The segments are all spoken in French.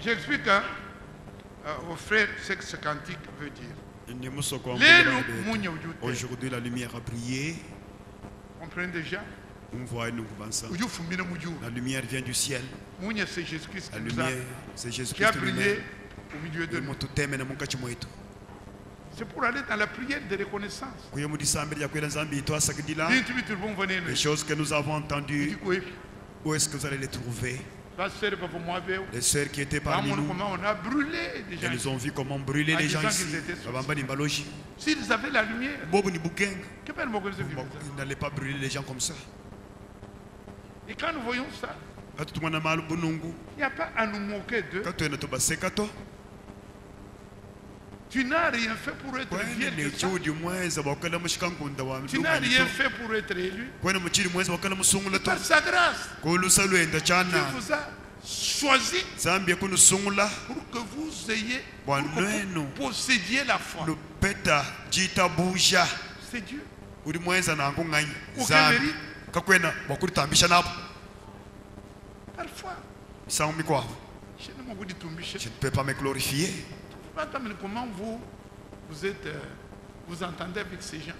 J'explique aux frères ce que ce cantique veut dire. Aujourd'hui, la lumière a brillé. Comprenez déjà? La lumière vient du ciel. C'est Jésus-Christ La lumière, c'est Jésus qui a brillé au milieu de nous. C'est pour aller dans la prière de reconnaissance. Les choses que nous avons entendues, où est-ce que vous allez les trouver? Les sœurs qui étaient parmi nous, on a brûlé des gens. elles ont vu comment brûler les gens ici. S'ils avaient la lumière, ils n'allaient pas brûler les gens comme ça. Et quand nous voyons ça, il n'y a pas à nous moquer d'eux. Tu n'as rien fait pour être fier de ça. Tu n'as rien fait pour être élu. Par sa grâce, Dieu vous a choisi pour que vous ayez, pour que vous possédiez la foi. C'est Dieu. Aucun mérite. Parfois, je ne peux pas me glorifier. Comment vous êtes, vous entendez avec ces gens?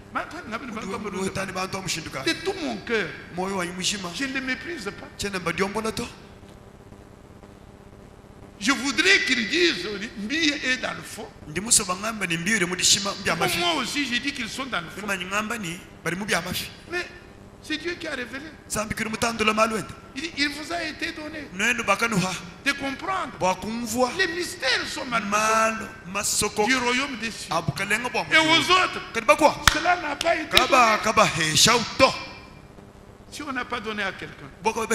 De tout mon cœur, je ne les méprise pas. Je voudrais qu'ils disent Mbi est dans le faux. Moi aussi, j'ai dit qu'ils sont dans le faux. Mais c'est Dieu qui a révélé. Il vous a été donné de comprendre. Les mystères sont manifestés du royaume des cieux. Et aux autres, cela n'a pas été donné. Si on n'a pas donné à quelqu'un, pourquoi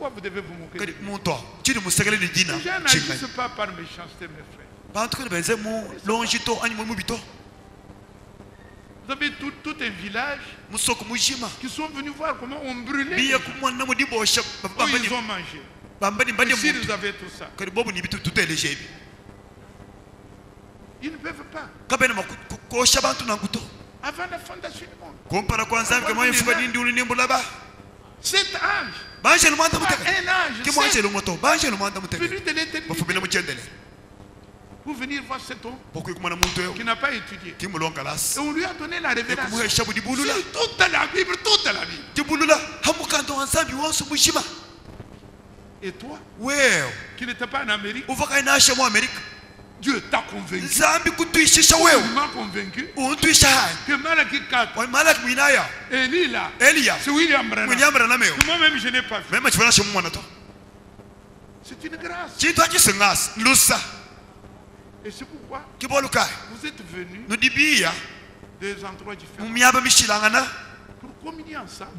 vous devez vous moquer de lui? Les gens n'agissent pas par méchanceté, mes frères. Vous avez tout un village qui sont venus voir comment on brûlait. Ils ont mangé. Et si vous avez tout ça, ils ne peuvent pas. Avant la fondation du monde, cet âge, un âge, venu de l'éternité. Pour venir voir cet homme qui n'a pas étudié. Et on lui a donné la révélation sur toute la Bible, Et toi, qui n'étais pas en Amérique, Dieu t'a convaincu. Il m'a convaincu que Malachie 4, Élie, c'est William Branham. Moi-même, je n'ai pas vu. C'est une grâce. Et c'est pourquoi vous êtes venus des endroits différents pour communier ensemble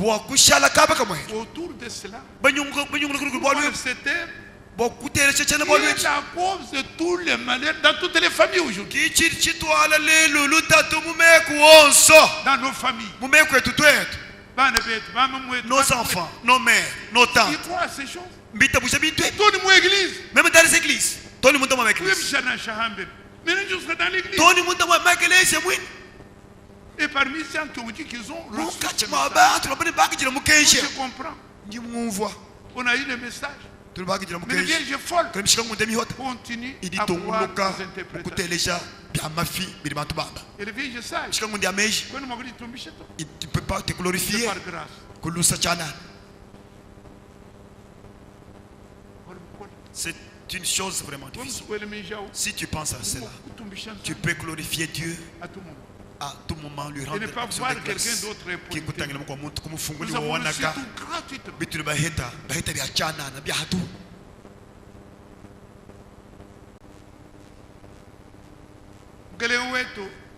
autour de cela. C'était la cause de tous les malheurs dans toutes les familles aujourd'hui. Dans nos familles. Nos enfants, nos mères, nos tantes. Ils croient à ces choses. Tournez-moi église. Même dans les églises. Tournez-moi dans l'église. Mais je serai dans l'église. Et parmi ceux qui ont dit qu'ils ont reçu ce message, je comprends. On a eu le message. Mais les vierges folles continuent à pouvoir nous interpréter. Et les vierges sages, il ne peut pas te glorifier. C'est une chose vraiment difficile. Si tu penses à cela, tu peux glorifier Dieu à tout moment, lui rendre et ne pas voir quelqu'un d'autre répondre. Nous avons reçu tout gratuitement.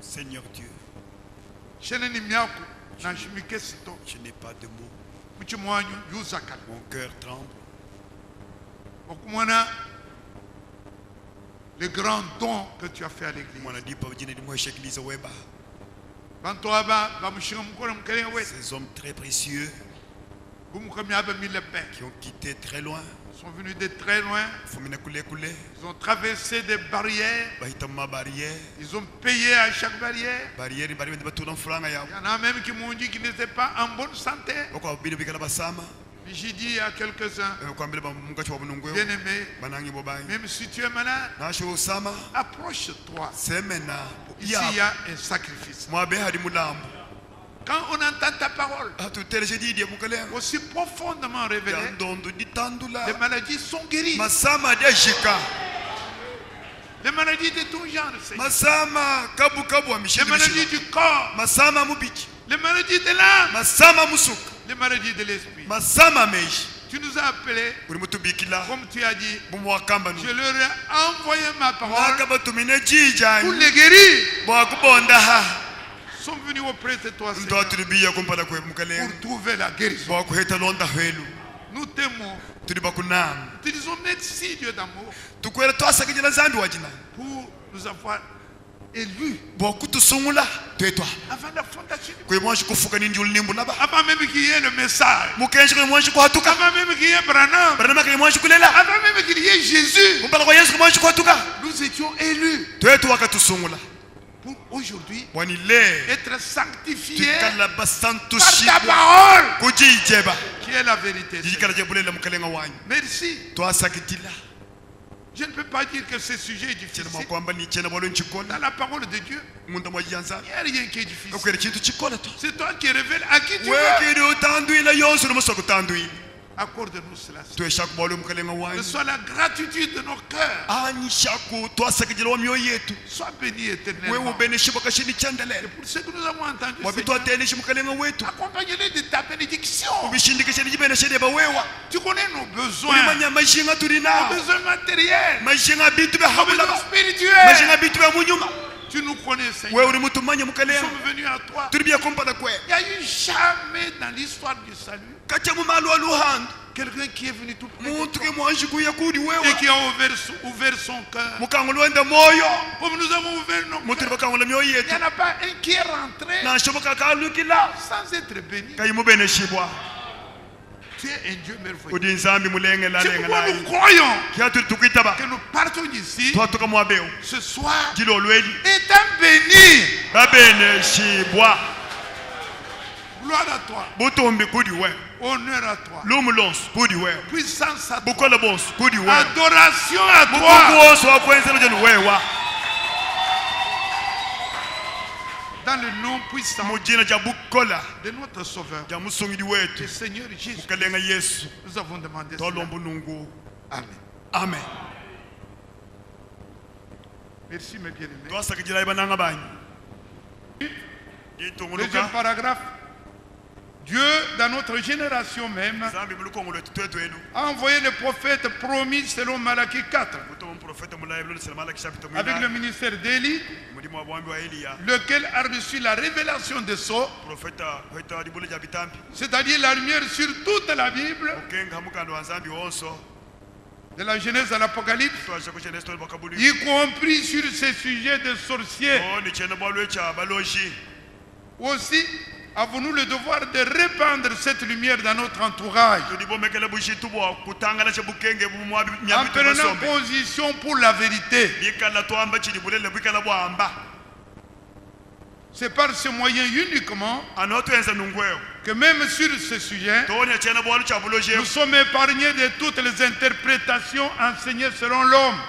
Seigneur Dieu, je n'ai pas de mots. Mon cœur tremble. Le grand don que tu as fait à l'église. Ces hommes très précieux qui ont quitté très loin sont venus de très loin. Ils ont traversé des barrières. Ils ont payé à chaque barrière. Il y en a même qui m'ont dit qu'ils n'étaient pas en bonne santé. J'ai dit à quelques-uns, bien-aimés, même si tu es malade, approche-toi. Ici, il y a un sacrifice. Quand on entend ta parole, aussi profondément révélée, les maladies sont guéries. Les maladies de tout genre, les maladies du corps, les maladies de l'âme, les maladies de l'esprit. Tu nous as appelés, comme tu as dit, je leur ai envoyé ma parole pour les guérir. Ils sont venus auprès de toi, Seigneur, pour trouver la guérison. Nous t'aimons. Te disons merci, Dieu d'amour, pour nous avoir élus avant la fondation du monde. Avant même qu'il y ait le message, avant même qu'il y ait Branham, avant même qu'il y ait Jésus, nous étions élus pour aujourd'hui être sanctifiés par ta parole qui est la vérité. Merci. Je ne peux pas dire que ce sujet est difficile. Dans la parole de Dieu, il n'y a rien qui est difficile. C'est toi qui révèles à qui tu veux. Accorde-nous cela. Que ce soit la gratitude de nos cœurs. Sois béni éternellement. Et pour ce que nous avons entendu, accompagne-les de ta bénédiction. Tu connais nos besoins. Nos besoins matériels. Nos besoins spirituels. Tu nous connais, Seigneur. Nous sommes venus à toi. Il n'y a eu jamais dans l'histoire du salut quelqu'un qui est venu tout près de toi et qui a ouvert son cœur. Comme nous avons ouvert nos cœurs, il n'y en a pas un qui est rentré sans être béni. Tu es un Dieu merveilleux. C'est pourquoi nous croyons que nous partons d'ici ce soir étant bénis. Gloire à toi. Honneur à toi. Puissance à toi. Adoration à toi. Dans le nom puissant de notre Sauveur et Seigneur Jésus, nous avons demandé cela. Amen. Amen. Merci mes bien-aimés. Deuxième paragraphe. Dieu, dans notre génération même, a envoyé le prophète promis selon Malachie 4, avec le ministère d'Élie, lequel a reçu la révélation de sceaux, c'est-à-dire la lumière sur toute la Bible, de la Genèse à l'Apocalypse, y compris sur ces sujets de sorciers. Aussi, avons-nous le devoir de répandre cette lumière dans notre entourage, en prenant position pour la vérité. C'est par ce moyen uniquement que même sur ce sujet, nous sommes épargnés de toutes les interprétations enseignées selon l'homme.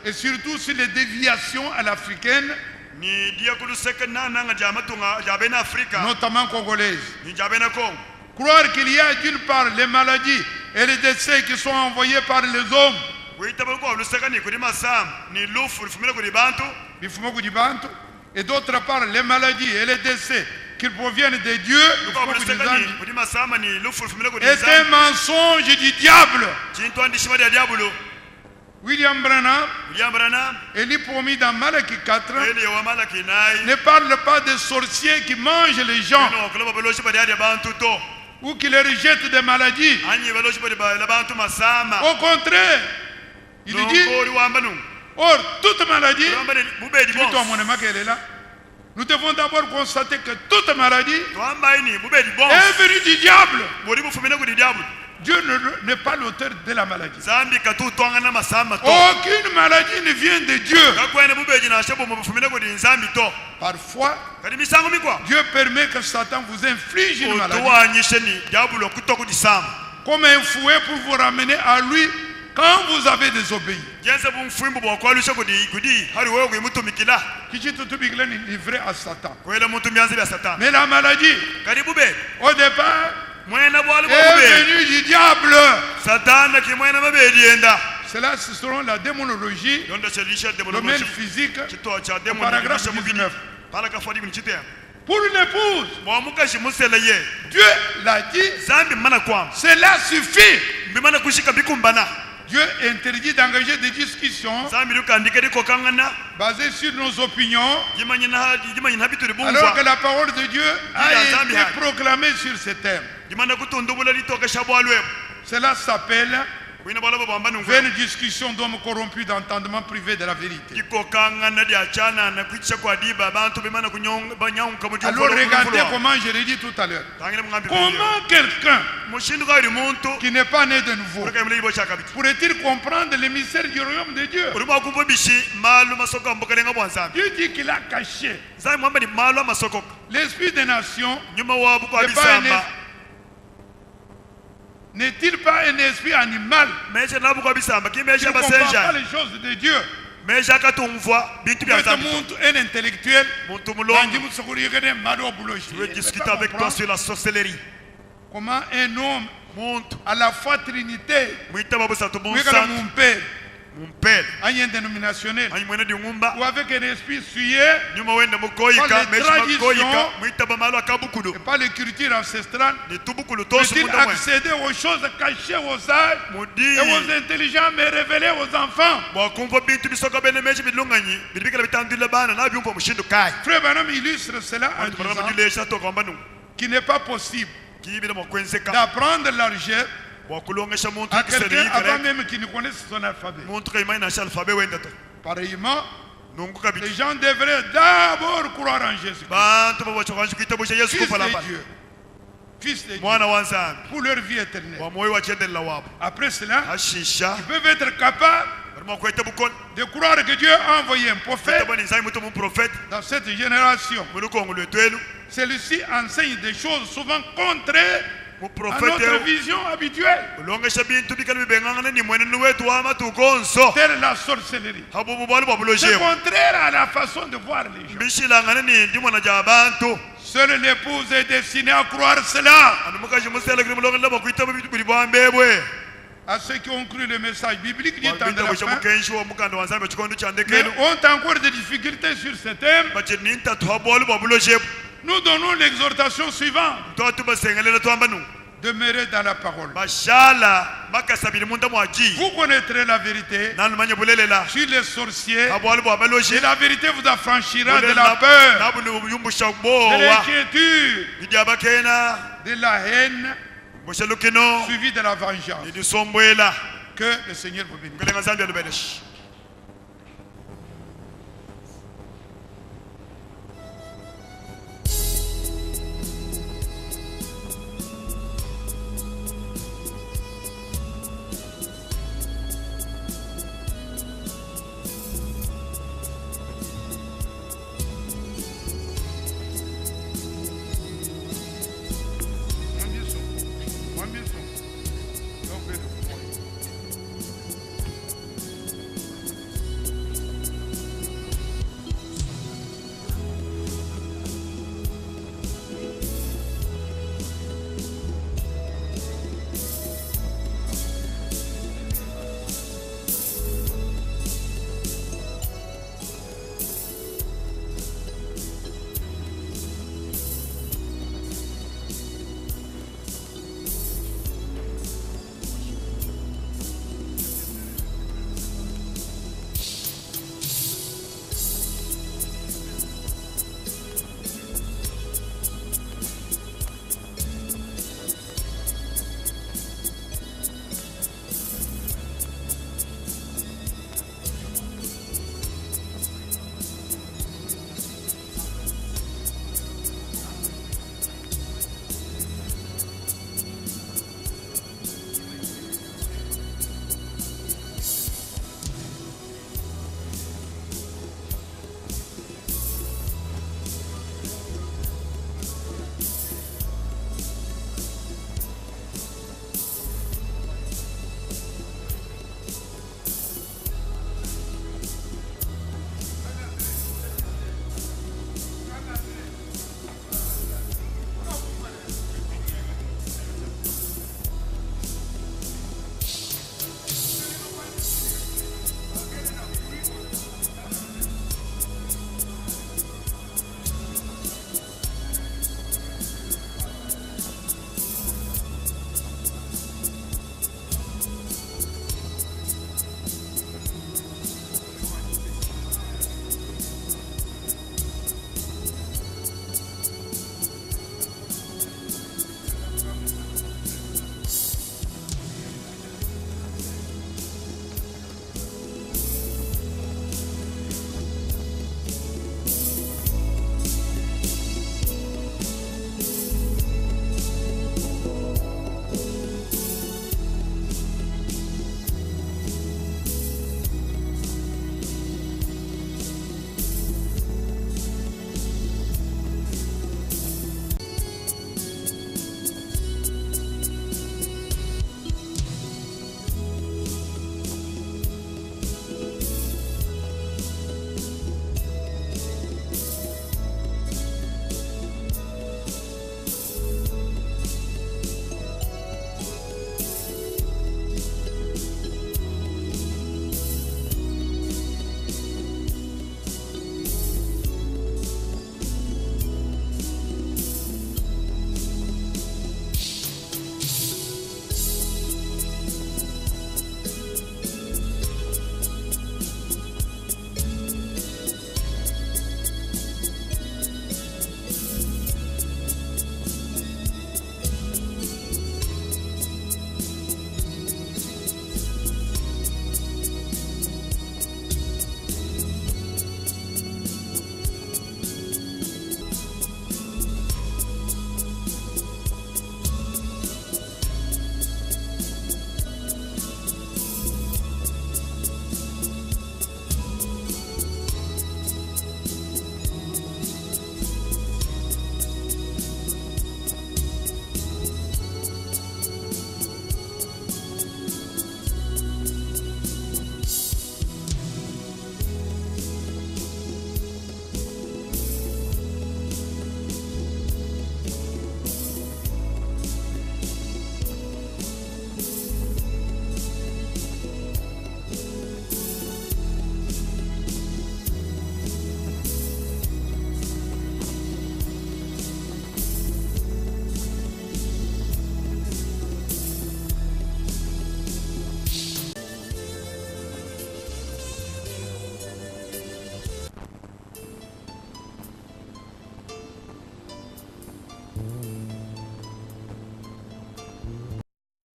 Et surtout sur les déviations à l'africaine, notamment congolaises. Croire qu'il y a d'une part les maladies et les décès qui sont envoyés par les hommes, et d'autre part les maladies et les décès qui proviennent de Dieu, est un mensonge du diable. William Branham, Élie promis dans Malachie 4, ne parle pas des sorciers qui mangent les gens ou qui les rejettent des maladies. Au contraire, il dit, or toute maladie, Nous devons d'abord constater que toute maladie est venue du diable. Dieu n'est pas l'auteur de la maladie. Aucune maladie ne vient de Dieu. Parfois, Dieu permet que Satan vous inflige une maladie comme un fouet pour vous ramener à lui quand vous avez désobéi. Livré à Satan. Mais la maladie, au départ, est venue du diable. Cela, c'est selon la démonologie, domaine physique, au paragraphe 19. Pour l'épouse, Dieu l'a dit, cela suffit. Dieu interdit d'engager des discussions basées sur nos opinions, alors que la parole de Dieu a été proclamée sur ces thèmes. Cela s'appelle vaine discussion d'hommes corrompus d'entendement privé de la vérité. Alors regardez comment je l'ai dit tout à l'heure. Comment quelqu'un qui n'est pas né de nouveau pourrait-il comprendre les mystères du royaume de Dieu? Dieu dit qu'il a caché l'esprit des nations. N'est-il pas un esprit animal qui ne comprend pas les choses de Dieu? Vous êtes un intellectuel. Je veux discuter avec toi sur la sorcellerie. Comment un homme à la fois Trinité, mon père, dénominationnel, ou avec un esprit souillé par les traditions et par l'écriture ancestrale, peut-il accéder aux choses cachées aux sages et aux intelligents mais révélées aux enfants? Frère Branham illustre cela en disant qu'il n'est pas possible d'apprendre l'argent à quelqu'un avant même qu'il ne connaisse son alphabet. Pareillement, les gens devraient d'abord croire en Jésus. Fils de Dieu, pour leur vie éternelle. Après cela, ils peuvent être capables de croire que Dieu a envoyé un prophète dans cette génération. Celui-ci enseigne des choses souvent contraires à notre vision habituelle. Telle la sorcellerie. C'est contraire à la façon de voir les gens. Seule l'épouse est destinée à croire cela. À ceux qui ont cru le message biblique dit en de la fin, mais ont encore des difficultés sur ce thème, nous donnons l'exhortation suivante: demeurez dans la parole. Vous connaîtrez la vérité sur les sorciers, et la vérité vous affranchira de la peur, de l'inquiétude, de la haine, suivi de la vengeance. Que le Seigneur vous bénisse.